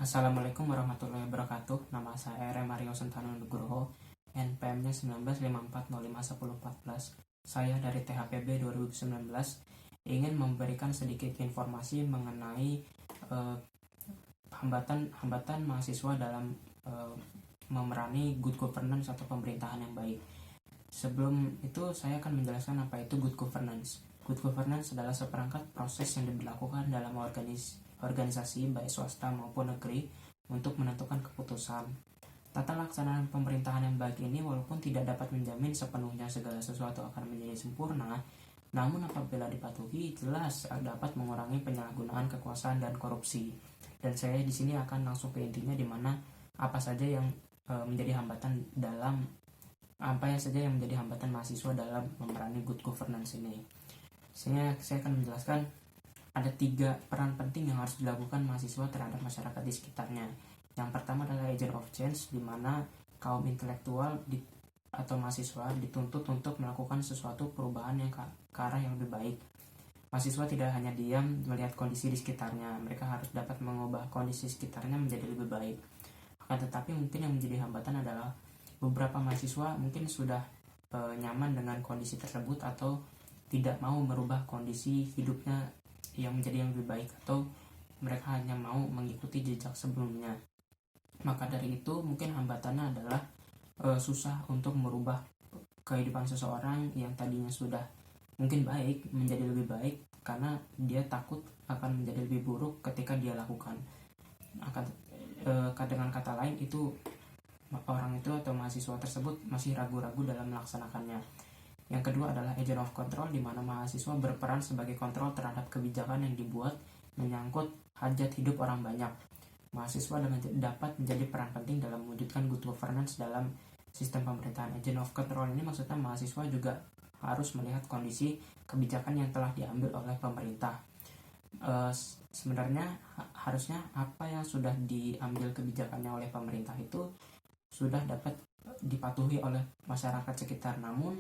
Assalamualaikum warahmatullahi wabarakatuh. Nama saya R. Mario Sentano Nugroho, NPM-nya 1954051014. Saya dari THPB 2019 ingin memberikan sedikit informasi mengenai hambatan mahasiswa dalam memerani good governance atau pemerintahan yang baik. Sebelum itu saya akan menjelaskan apa itu good governance. Good governance adalah seperangkat proses yang diberlakukan dalam organisasi baik swasta maupun negeri untuk menentukan keputusan. Tata laksanaan pemerintahan yang baik ini walaupun tidak dapat menjamin sepenuhnya segala sesuatu akan menjadi sempurna, namun apabila dipatuhi jelas dapat mengurangi penyalahgunaan kekuasaan dan korupsi. Dan saya di sini akan langsung ke intinya, di mana apa saja yang menjadi hambatan mahasiswa dalam memerani good governance ini. Saya akan menjelaskan ada 3 peran penting yang harus dilakukan mahasiswa terhadap masyarakat di sekitarnya. Yang pertama adalah agent of change, di mana kaum intelektual atau mahasiswa dituntut untuk melakukan sesuatu perubahan yang ke arah yang lebih baik. Mahasiswa tidak hanya diam melihat kondisi di sekitarnya, mereka harus dapat mengubah kondisi sekitarnya menjadi lebih baik. Akan tetapi mungkin yang menjadi hambatan adalah beberapa mahasiswa mungkin sudah nyaman dengan kondisi tersebut atau tidak mau merubah kondisi hidupnya yang menjadi yang lebih baik, atau mereka hanya mau mengikuti jejak sebelumnya. Maka dari itu mungkin hambatannya adalah susah untuk merubah kehidupan seseorang yang tadinya sudah mungkin baik menjadi lebih baik, karena dia takut akan menjadi lebih buruk ketika dia lakukan. Dengan kata lain, itu orang itu atau mahasiswa tersebut masih ragu-ragu dalam melaksanakannya. Yang kedua adalah agent of control, di mana mahasiswa berperan sebagai kontrol terhadap kebijakan yang dibuat menyangkut hajat hidup orang banyak. Mahasiswa dapat menjadi peran penting dalam mewujudkan good governance dalam sistem pemerintahan. Agent of control ini maksudnya mahasiswa juga harus melihat kondisi kebijakan yang telah diambil oleh pemerintah. Sebenarnya harusnya apa yang sudah diambil kebijakannya oleh pemerintah itu sudah dapat dipatuhi oleh masyarakat sekitar, namun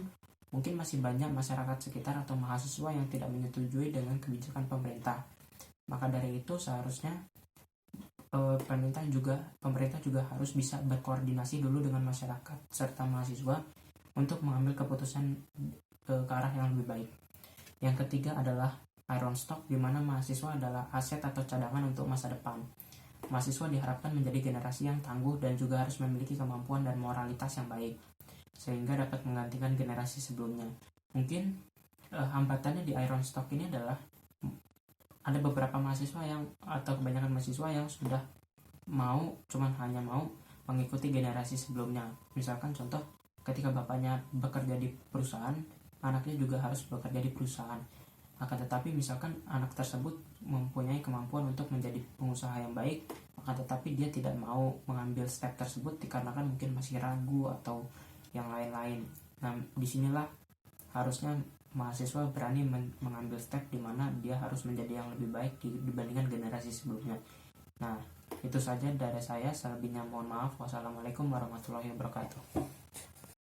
mungkin masih banyak masyarakat sekitar atau mahasiswa yang tidak menyetujui dengan kebijakan pemerintah. Maka dari itu seharusnya pemerintah juga harus bisa berkoordinasi dulu dengan masyarakat serta mahasiswa untuk mengambil keputusan ke arah yang lebih baik. Yang ketiga adalah iron stock, di mana mahasiswa adalah aset atau cadangan untuk masa depan. Mahasiswa diharapkan menjadi generasi yang tangguh dan juga harus memiliki kemampuan dan moralitas yang baik, sehingga dapat menggantikan generasi sebelumnya. Mungkin hambatannya di iron stock ini adalah ada beberapa mahasiswa atau kebanyakan mahasiswa yang sudah hanya mau mengikuti generasi sebelumnya. Misalkan contoh, ketika bapaknya bekerja di perusahaan, anaknya juga harus bekerja di perusahaan. Akan tetapi misalkan anak tersebut mempunyai kemampuan untuk menjadi pengusaha yang baik, akan tetapi dia tidak mau mengambil step tersebut dikarenakan mungkin masih ragu atau yang lain-lain. Nah, disinilah harusnya mahasiswa berani mengambil step di mana dia harus menjadi yang lebih baik dibandingkan generasi sebelumnya. Nah, itu saja dari saya. Selebihnya mohon maaf. Wassalamualaikum warahmatullahi wabarakatuh.